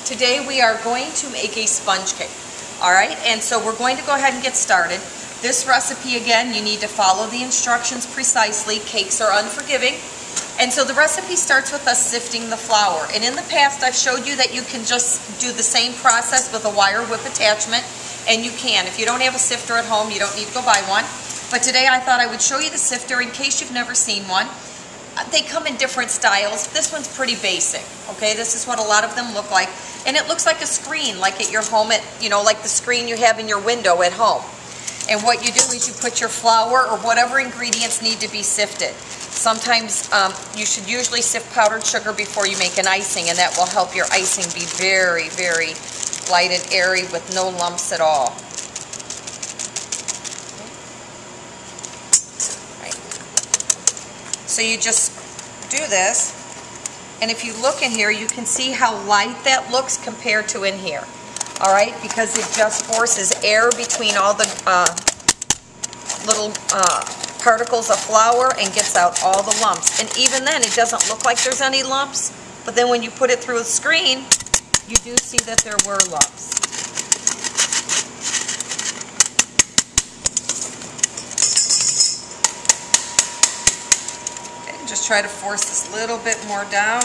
Today we are going to make a sponge cake. Alright, and so we're going to go ahead and get started. This recipe, again, you need to follow the instructions precisely. Cakes are unforgiving. And so the recipe starts with us sifting the flour. And in the past I've showed you that you can just do the same process with a wire whip attachment, and you can. If you don't have a sifter at home, you don't need to go buy one. But today I thought I would show you the sifter in case you've never seen one. They come in different styles. This one's pretty basic, okay? This is what a lot of them look like. And it looks like a screen, like at your home, like the screen you have in your window at home. And what you do is you put your flour or whatever ingredients need to be sifted. Sometimes you should usually sift powdered sugar before you make an icing, and that will help your icing be very, very light and airy with no lumps at all. So you just do this, and if you look in here, you can see how light that looks compared to in here. All right, because it just forces air between all the little particles of flour and gets out all the lumps. And even then, it doesn't look like there's any lumps, but then when you put it through a screen, you do see that there were lumps. Just try to force this a little bit more down.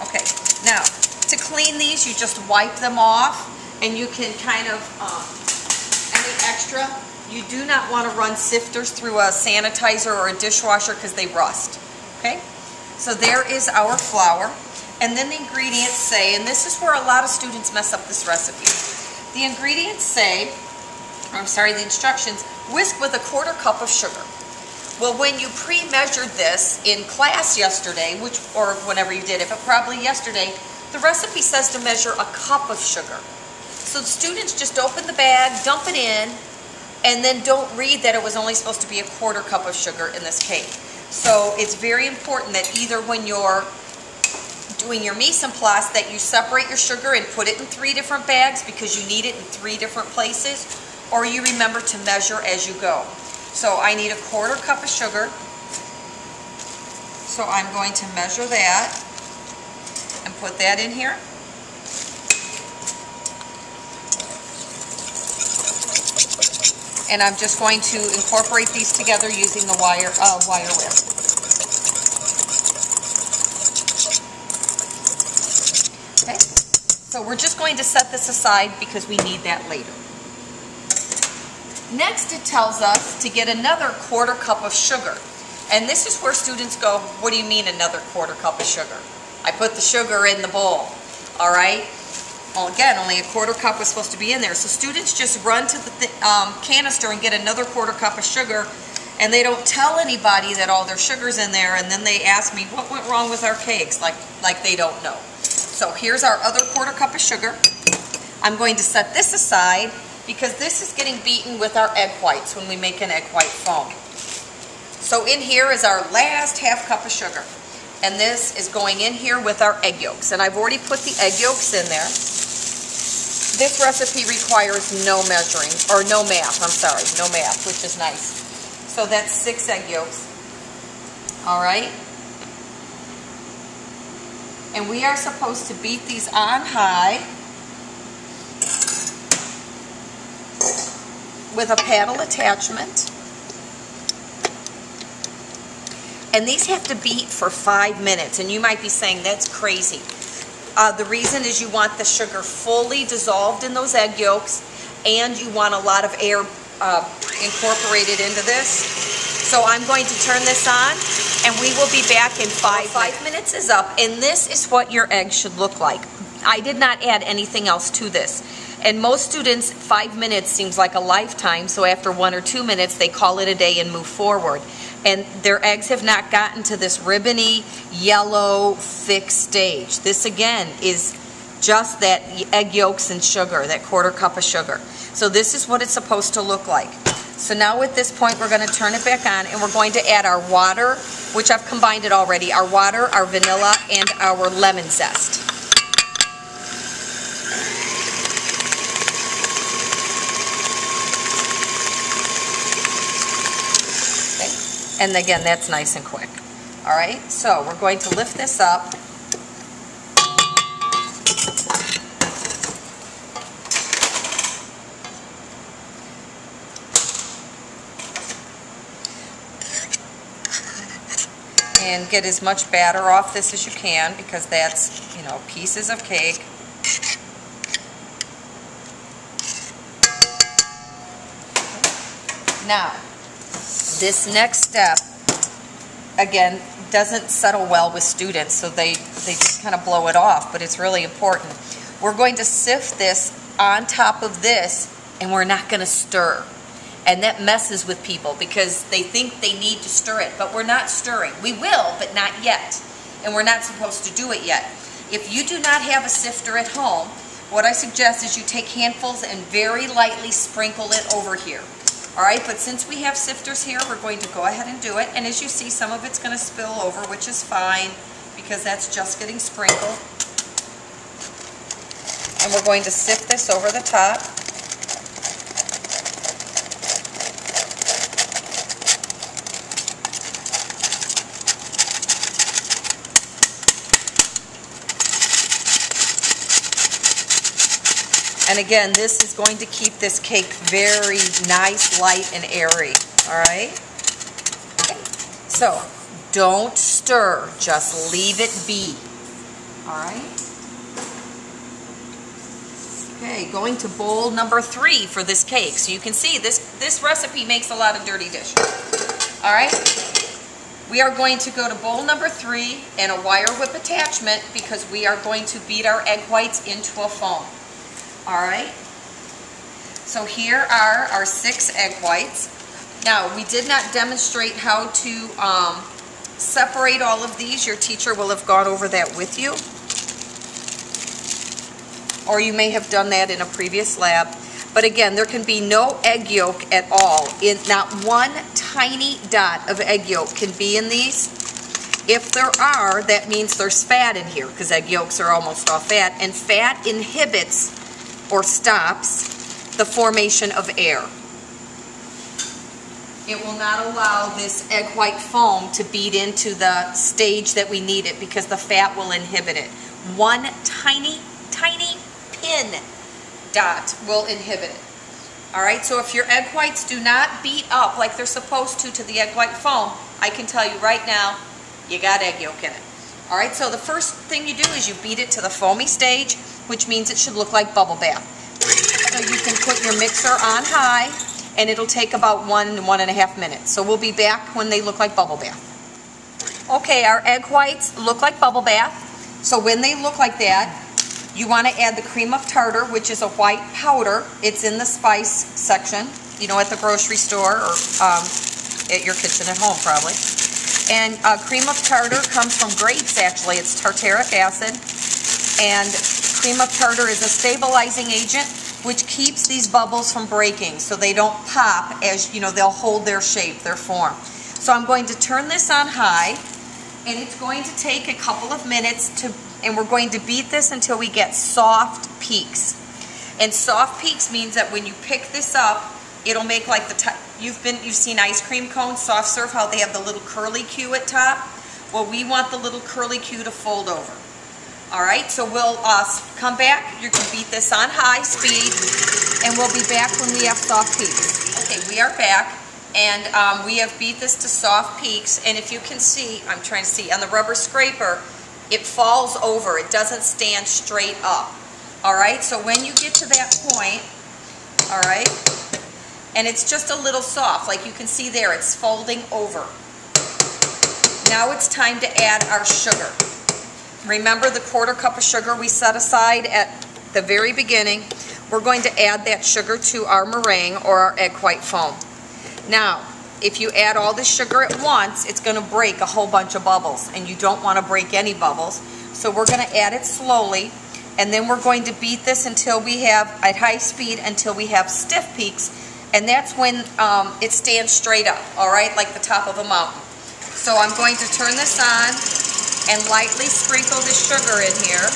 Okay, now to clean these, you just wipe them off, and you can kind of, any extra, you do not want to run sifters through a sanitizer or a dishwasher because they rust. Okay, so there is our flour, and then the ingredients say, and this is where a lot of students mess up this recipe. The ingredients say, the instructions, whisk with 1/4 cup of sugar. Well, when you pre-measured this in class yesterday, or whenever you did it, but probably yesterday, the recipe says to measure 1 cup of sugar. So the students just open the bag, dump it in, and then don't read that it was only supposed to be 1/4 cup of sugar in this cake. So it's very important that either when you're doing your mise en place that you separate your sugar and put it in 3 different bags because you need it in 3 different places, or you remember to measure as you go. So I need 1/4 cup of sugar. So I'm going to measure that and put that in here. And I'm just going to incorporate these together using the wire whip. Okay. So we're just going to set this aside because we need that later. Next, it tells us to get another 1/4 cup of sugar. And this is where students go, what do you mean another 1/4 cup of sugar? I put the sugar in the bowl, all right? Well, again, only 1/4 cup was supposed to be in there. So students just run to the canister and get another 1/4 cup of sugar, and they don't tell anybody that all their sugar's in there, and then they ask me, what went wrong with our cakes? Like they don't know. So here's our other 1/4 cup of sugar. I'm going to set this aside, because this is getting beaten with our egg whites when we make an egg white foam. So in here is our last 1/2 cup of sugar. And this is going in here with our egg yolks. And I've already put the egg yolks in there. This recipe requires no measuring, or no math, no math, which is nice. So that's 6 egg yolks. All right. And we are supposed to beat these on high with a paddle attachment. And these have to beat for 5 minutes. And you might be saying, that's crazy. The reason is you want the sugar fully dissolved in those egg yolks, and you want a lot of air incorporated into this. So I'm going to turn this on, and we will be back in 5 minutes. 5 minutes is up, and this is what your eggs should look like. I did not add anything else to this. And most students, 5 minutes seems like a lifetime, so after 1 or 2 minutes, they call it a day and move forward. And their eggs have not gotten to this ribbony, yellow, thick stage. This, again, is just that egg yolks and sugar, that 1/4 cup of sugar. So this is what it's supposed to look like. So now at this point, we're going to turn it back on, and we're going to add our water, which I've combined it already, our water, our vanilla, and our lemon zest. And again, that's nice and quick. All right, so we're going to lift this up And get as much batter off this as you can, because that's, you know, pieces of cake. Now, this next step, again, doesn't settle well with students, so they just kind of blow it off, but it's really important. We're going to sift this on top of this, and we're not going to stir. And that messes with people because they think they need to stir it, but we're not stirring. We will, but not yet. And we're not supposed to do it yet. If you do not have a sifter at home, what I suggest is you take handfuls and very lightly sprinkle it over here. All right, but since we have sifters here, we're going to go ahead and do it. And as you see, some of it's going to spill over, which is fine because that's just getting sprinkled. And we're going to sift this over the top. And again, this is going to keep this cake very nice, light, and airy, all right? Okay. So, don't stir, just leave it be, all right? Okay, going to bowl number 3 for this cake. So you can see this recipe makes a lot of dirty dishes, all right? We are going to go to bowl number 3 and a wire whip attachment because we are going to beat our egg whites into a foam. All right, so here are our 6 egg whites. Now, we did not demonstrate how to separate all of these. Your teacher will have gone over that with you. Or you may have done that in a previous lab. But again, there can be no egg yolk at all. Not one tiny dot of egg yolk can be in these. If there are, that means there's fat in here because egg yolks are almost all fat. And fat inhibits or stops the formation of air. It will not allow this egg white foam to beat into the stage that we need it because the fat will inhibit it. One tiny, tiny pin dot will inhibit it. All right, so if your egg whites do not beat up like they're supposed to the egg white foam, I can tell you right now, you got egg yolk in it. All right, so the first thing you do is you beat it to the foamy stage, which means it should look like bubble bath. So you can put your mixer on high, and it'll take about 1.5 minutes. So we'll be back when they look like bubble bath. Okay, our egg whites look like bubble bath. So when they look like that, you want to add the cream of tartar, which is a white powder. It's in the spice section, you know, at the grocery store or at your kitchen at home probably. And cream of tartar comes from grapes, actually. It's tartaric acid. And cream of tartar is a stabilizing agent which keeps these bubbles from breaking so they don't pop as, you know, they'll hold their shape, their form. So I'm going to turn this on high, and it's going to take a couple of minutes and we're going to beat this until we get soft peaks. And soft peaks means that when you pick this up, it'll make like you've seen ice cream cones, soft serve, how they have the little curly Q at top. Well, we want the little curly Q to fold over. All right, so we'll come back. You can beat this on high speed, and we'll be back when we have soft peaks. Okay, we are back, and we have beat this to soft peaks. And if you can see, I'm trying to see, on the rubber scraper, it falls over. It doesn't stand straight up. All right, so when you get to that point, all right, and it's just a little soft, like you can see there, it's folding over. Now it's time to add our sugar. Remember the 1/4 cup of sugar we set aside at the very beginning? We're going to add that sugar to our meringue or our egg white foam. Now, if you add all this sugar at once, it's going to break a whole bunch of bubbles, and you don't want to break any bubbles. So we're going to add it slowly, and then we're going to beat this until we have, at high speed, until we have stiff peaks, and that's when it stands straight up, all right, like the top of a mountain. So I'm going to turn this on and lightly sprinkle the sugar in here.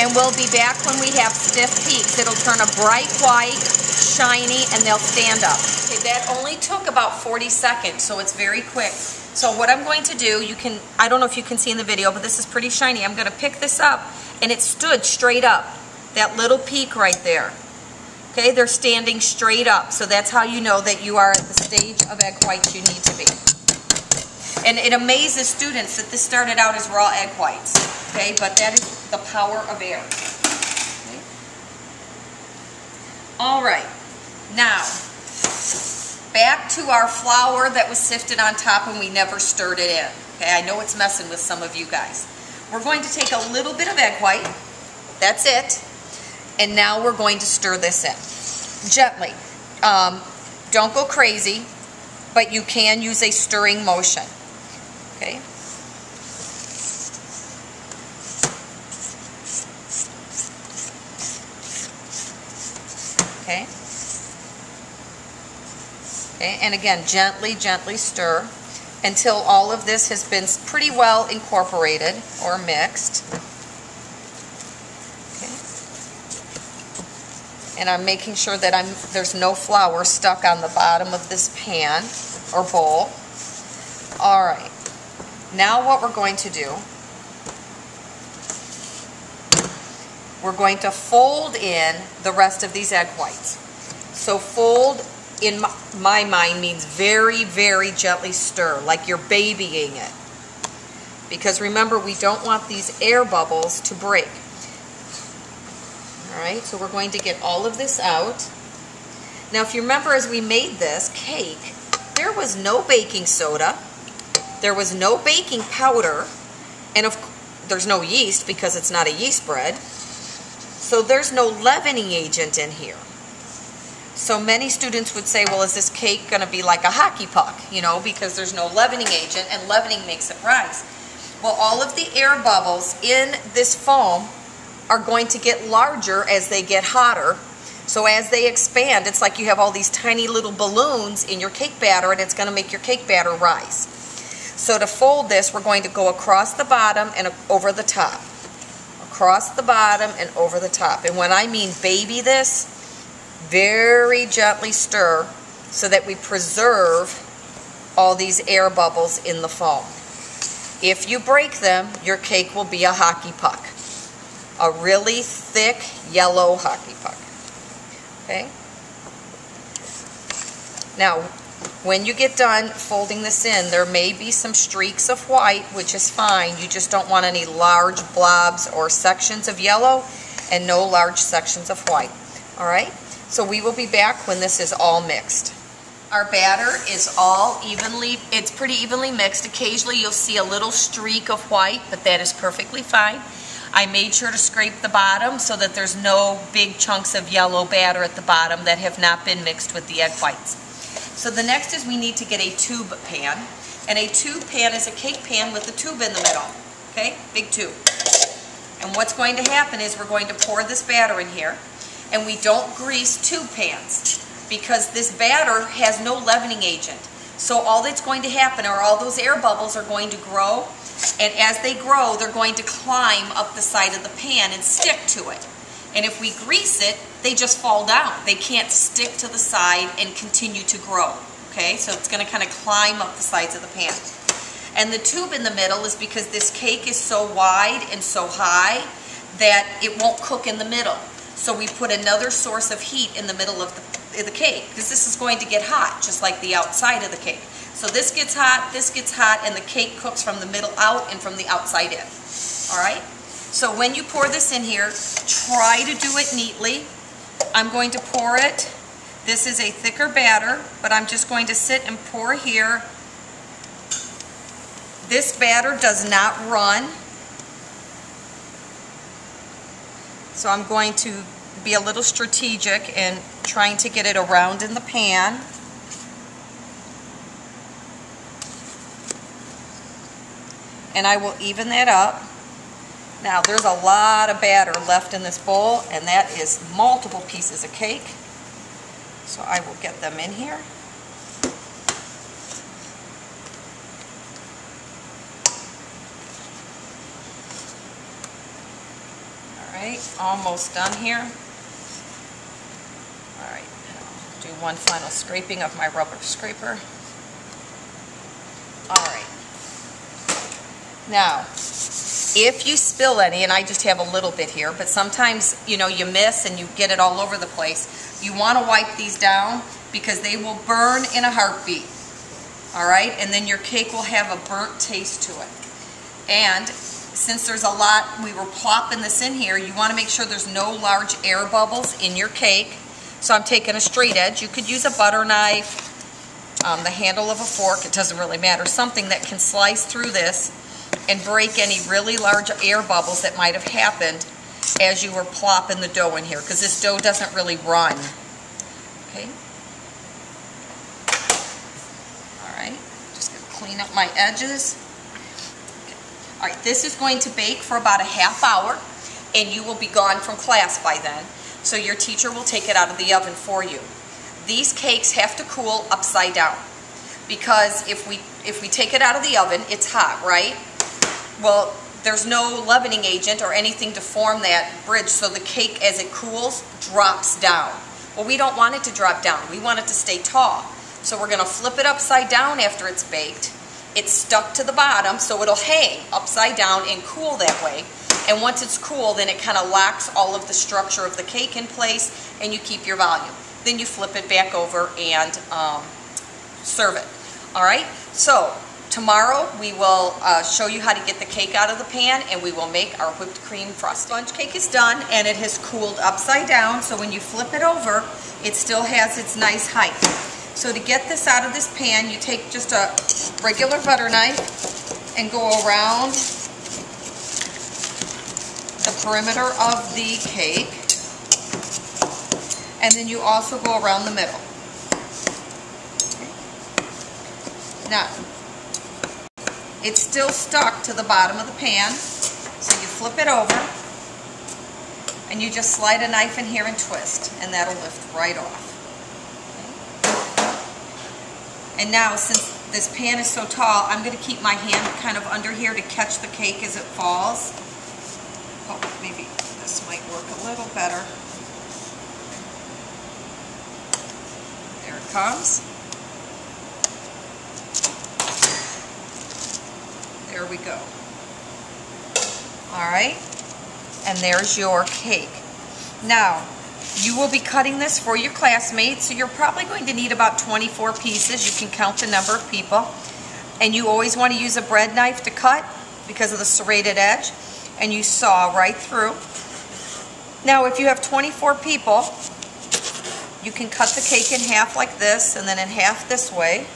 And we'll be back when we have stiff peaks. It'll turn a bright white, shiny, and they'll stand up. Okay, that only took about 40 seconds, so it's very quick. So what I'm going to do, I don't know if you can see in the video, but this is pretty shiny. I'm going to pick this up, and it stood straight up. That little peak right there. Okay, they're standing straight up. So that's how you know that you are at the stage of egg whites you need to be. And it amazes students that this started out as raw egg whites. Okay, but that is the power of air. Okay. All right, now back to our flour that was sifted on top and we never stirred it in. Okay, I know it's messing with some of you guys. We're going to take a little bit of egg white. That's it. And now we're going to stir this in gently. Don't go crazy, but you can use a stirring motion. Okay. Okay. Okay, and again, gently, gently stir until all of this has been pretty well incorporated or mixed. Okay. And I'm making sure that there's no flour stuck on the bottom of this pan or bowl. All right. Now what we're going to do, we're going to fold in the rest of these egg whites. So fold, in my mind, means very, very gently stir, like you're babying it. Because remember, we don't want these air bubbles to break. All right, so we're going to get all of this out. Now, if you remember, as we made this cake, there was no baking soda, there was no baking powder, and there's no yeast because it's not a yeast bread. So there's no leavening agent in here. So many students would say, well, is this cake going to be like a hockey puck? You know, because there's no leavening agent, and leavening makes it rise. Well, all of the air bubbles in this foam are going to get larger as they get hotter. So as they expand, it's like you have all these tiny little balloons in your cake batter, and it's going to make your cake batter rise. So to fold this, we're going to go across the bottom and over the top. Across the bottom and over the top. And when I mean baby this, very gently stir so that we preserve all these air bubbles in the foam. If you break them, your cake will be a hockey puck. A really thick yellow hockey puck. Okay? Now, when you get done folding this in, there may be some streaks of white, which is fine. You just don't want any large blobs or sections of yellow and no large sections of white. All right? So we will be back when this is all mixed. Our batter is all it's pretty evenly mixed. Occasionally you'll see a little streak of white, but that is perfectly fine. I made sure to scrape the bottom so that there's no big chunks of yellow batter at the bottom that have not been mixed with the egg whites. So the next is we need to get a tube pan. And a tube pan is a cake pan with a tube in the middle. Okay, big tube. And what's going to happen is we're going to pour this batter in here. And we don't grease tube pans because this batter has no leavening agent. So all that's going to happen are all those air bubbles are going to grow, and as they grow, they're going to climb up the side of the pan and stick to it. And if we grease it, they just fall down. They can't stick to the side and continue to grow. Okay, so it's going to kind of climb up the sides of the pan. And the tube in the middle is because this cake is so wide and so high that it won't cook in the middle. So we put another source of heat in the middle of the cake, because this is going to get hot, just like the outside of the cake. So this gets hot, and the cake cooks from the middle out and from the outside in. All right? So when you pour this in here, try to do it neatly. I'm going to pour it. This is a thicker batter, but I'm just going to sit and pour here. This batter does not run. So I'm going to be a little strategic in trying to get it around in the pan. And I will even that up. Now there's a lot of batter left in this bowl, and that is multiple pieces of cake. So I will get them in here. Alright, almost done here. Alright, do one final scraping of my rubber scraper. Alright. Now, if you spill any, and I just have a little bit here, but sometimes, you know, you miss and you get it all over the place, You want to wipe these down because they will burn in a heartbeat. All right, and then your cake will have a burnt taste to it. And since there's a lot, we were plopping this in here, you want to make sure there's no large air bubbles in your cake. So I'm taking a straight edge. You could use a butter knife, the handle of a fork, it doesn't really matter, something that can slice through this and break any really large air bubbles that might have happened as you were plopping the dough in here, because this dough doesn't really run. Okay. All right, just gonna clean up my edges. Okay. All right, this is going to bake for about a half hour, and you will be gone from class by then, so your teacher will take it out of the oven for you. These cakes have to cool upside down, because if we take it out of the oven, it's hot, right? Well, there's no leavening agent or anything to form that bridge, so the cake, as it cools, drops down. Well, we don't want it to drop down. We want it to stay tall. So we're going to flip it upside down after it's baked. It's stuck to the bottom, so it'll hang upside down and cool that way. And once it's cool, then it kind of locks all of the structure of the cake in place, and you keep your volume. Then you flip it back over and serve it. All right? So tomorrow we will show you how to get the cake out of the pan, and we will make our whipped cream frosting. Sponge cake is done, and it has cooled upside down, so when you flip it over, it still has its nice height. So to get this out of this pan, you take just a regular butter knife and go around the perimeter of the cake, and then you also go around the middle. Now, it's still stuck to the bottom of the pan, so you flip it over, and you just slide a knife in here and twist, and that'll lift right off. Okay. And now, since this pan is so tall, I'm going to keep my hand kind of under here to catch the cake as it falls. Oh, maybe this might work a little better. There it comes. There we go. All right, and there's your cake. Now, you will be cutting this for your classmates, so you're probably going to need about 24 pieces. You can count the number of people. And you always want to use a bread knife to cut because of the serrated edge, and you saw right through. Now, if you have 24 people, you can cut the cake in half like this, and then in half this way.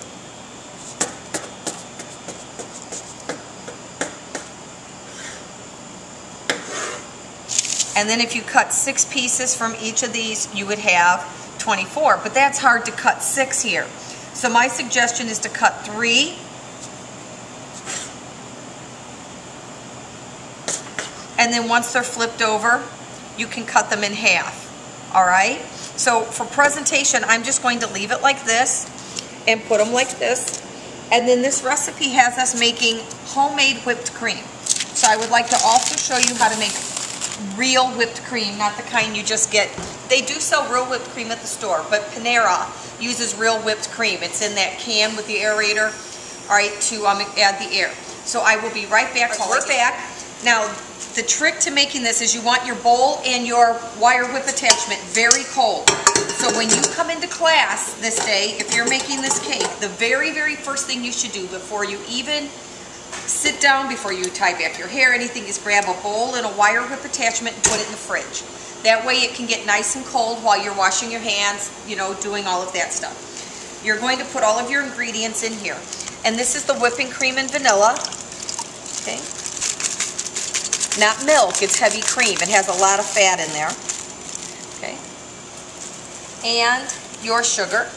And then if you cut 6 pieces from each of these, you would have 24. But that's hard to cut 6 here. So my suggestion is to cut 3. And then once they're flipped over, you can cut them in half. All right? So for presentation, I'm just going to leave it like this and put them like this. And then this recipe has us making homemade whipped cream. So I would like to also show you how to make real whipped cream, not the kind you just get. They do sell real whipped cream at the store, but Panera uses real whipped cream. It's in that can with the aerator, all right, to add the air. So I will be right back. We're back. Now, the trick to making this is you want your bowl and your wire whip attachment very cold. So when you come into class this day, if you're making this cake, the very, very first thing you should do before you even sit down, before you tie back your hair, anything, is grab a bowl and a wire whip attachment and put it in the fridge. That way it can get nice and cold while you're washing your hands, you know, doing all of that stuff. You're going to put all of your ingredients in here. And this is the whipping cream and vanilla. Okay. Not milk, it's heavy cream. It has a lot of fat in there. Okay. And your sugar.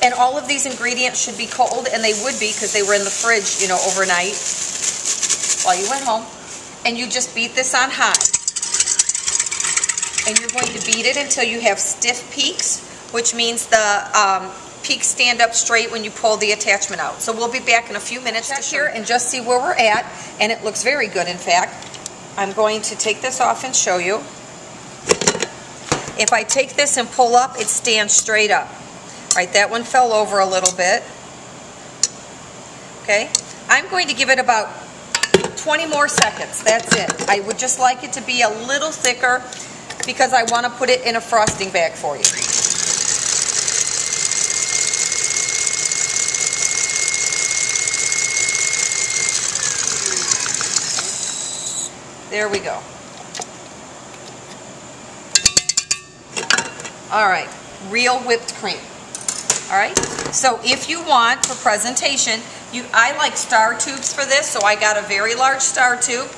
And all of these ingredients should be cold, and they would be because they were in the fridge, you know, overnight while you went home. And you just beat this on high. And you're going to beat it until you have stiff peaks, which means the peaks stand up straight when you pull the attachment out. So we'll be back in a few minutes to here and just see where we're at. And it looks very good, in fact. I'm going to take this off and show you. If I take this and pull up, it stands straight up. All right, that one fell over a little bit. Okay, I'm going to give it about 20 more seconds. That's it. I would just like it to be a little thicker because I want to put it in a frosting bag for you. There we go. All right, real whipped cream. All right, so if you want for presentation, I like star tubes for this, so I got a very large star tube,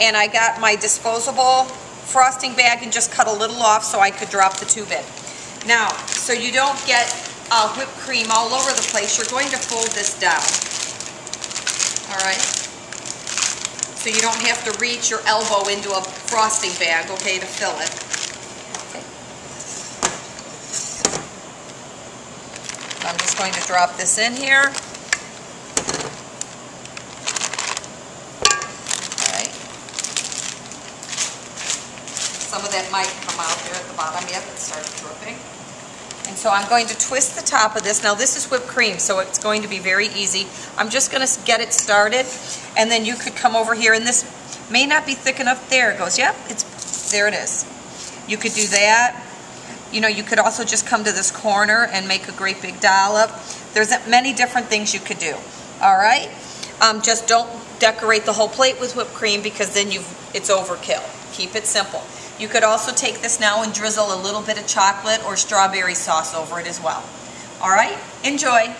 and I got my disposable frosting bag and just cut a little off so I could drop the tube in. Now, so you don't get whipped cream all over the place, you're going to fold this down. All right, so you don't have to reach your elbow into a frosting bag, okay, to fill it. I'm just going to drop this in here. All right. Some of that might come out there at the bottom. Yep, it started dripping. And so I'm going to twist the top of this. Now this is whipped cream, so it's going to be very easy. I'm just going to get it started, and then you could come over here, and this may not be thick enough. There it goes. Yep, there it is. You could do that. You know, you could also just come to this corner and make a great big dollop. There's many different things you could do. All right? Just don't decorate the whole plate with whipped cream, because then it's overkill. Keep it simple. You could also take this now and drizzle a little bit of chocolate or strawberry sauce over it as well. All right? Enjoy.